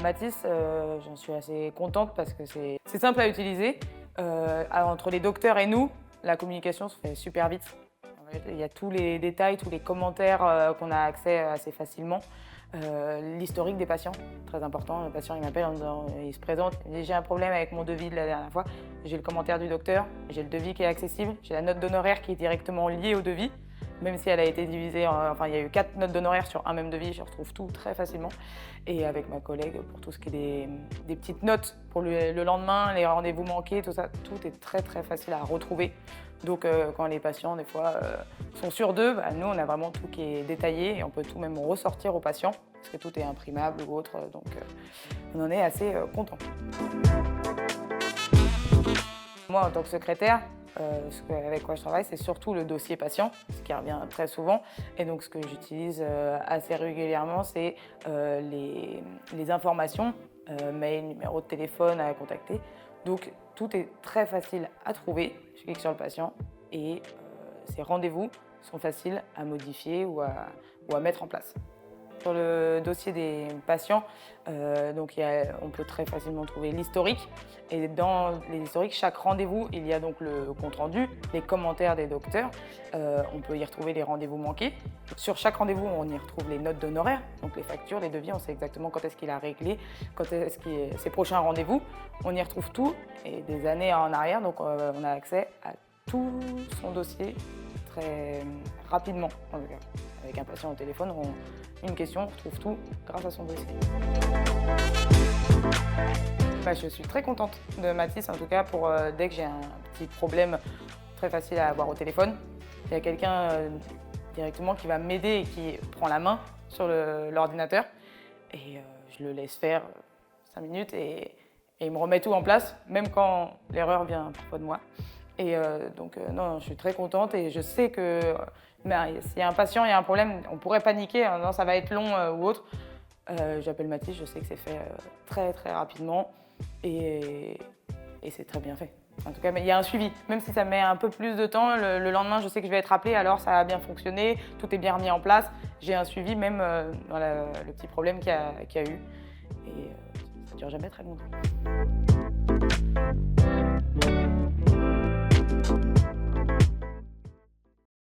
Mathis, j'en suis assez contente parce que c'est simple à utiliser. Entre les docteurs et nous, la communication se fait super vite. En fait, il y a tous les détails, tous les commentaires qu'on a accès assez facilement. L'historique des patients, très important. Le patient il m'appelle en disant, il se présente, il me dit j'ai un problème avec mon devis de la dernière fois. J'ai le commentaire du docteur, j'ai le devis qui est accessible, j'ai la note d'honoraire qui est directement liée au devis. Même si elle a été divisée, enfin il y a eu 4 notes d'honoraires sur un même devis, je retrouve tout très facilement. Et avec ma collègue, pour tout ce qui est des petites notes pour le lendemain, les rendez-vous manqués, tout ça, tout est très facile à retrouver. Donc quand les patients, des fois, sont sûrs d'eux, bah, nous on a vraiment tout qui est détaillé et on peut tout même ressortir aux patients parce que tout est imprimable ou autre, donc on en est assez content. Moi, en tant que secrétaire, avec quoi je travaille, c'est surtout le dossier patient, ce qui revient très souvent. Et donc, ce que j'utilise assez régulièrement, c'est les informations, mail, numéro de téléphone à contacter. Donc, tout est très facile à trouver. Je clique sur le patient et ces rendez-vous sont faciles à modifier ou à mettre en place. Sur le dossier des patients, on peut très facilement trouver l'historique. Et dans les historiques, chaque rendez-vous, il y a donc le compte-rendu, les commentaires des docteurs. On peut y retrouver les rendez-vous manqués. Sur chaque rendez-vous, on y retrouve les notes d'honoraires, donc les factures, les devis. On sait exactement quand est-ce qu'il a réglé, quand est-ce qu'il est ses prochains rendez-vous. On y retrouve tout, et des années en arrière, donc on a accès à tout son dossier très rapidement, en tout cas. Avec un patient au téléphone, une question, on retrouve tout grâce à son dossier. Je suis très contente de Mathis, en tout cas, pour dès que j'ai un petit problème très facile à avoir au téléphone. Il y a quelqu'un directement qui va m'aider et qui prend la main sur l'ordinateur. Et je le laisse faire 5 minutes et il me remet tout en place, même quand l'erreur vient parfois de moi. Et non, je suis très contente et je sais que s'il y a un patient, il y a un problème, on pourrait paniquer, non, ça va être long ou autre. J'appelle Mathis, je sais que c'est fait très rapidement et c'est très bien fait. En tout cas, mais il y a un suivi. Même si ça met un peu plus de temps, le lendemain, je sais que je vais être appelée, alors ça a bien fonctionné, tout est bien remis en place. J'ai un suivi même dans le petit problème qu'il y a eu. Et ça ne dure jamais très longtemps.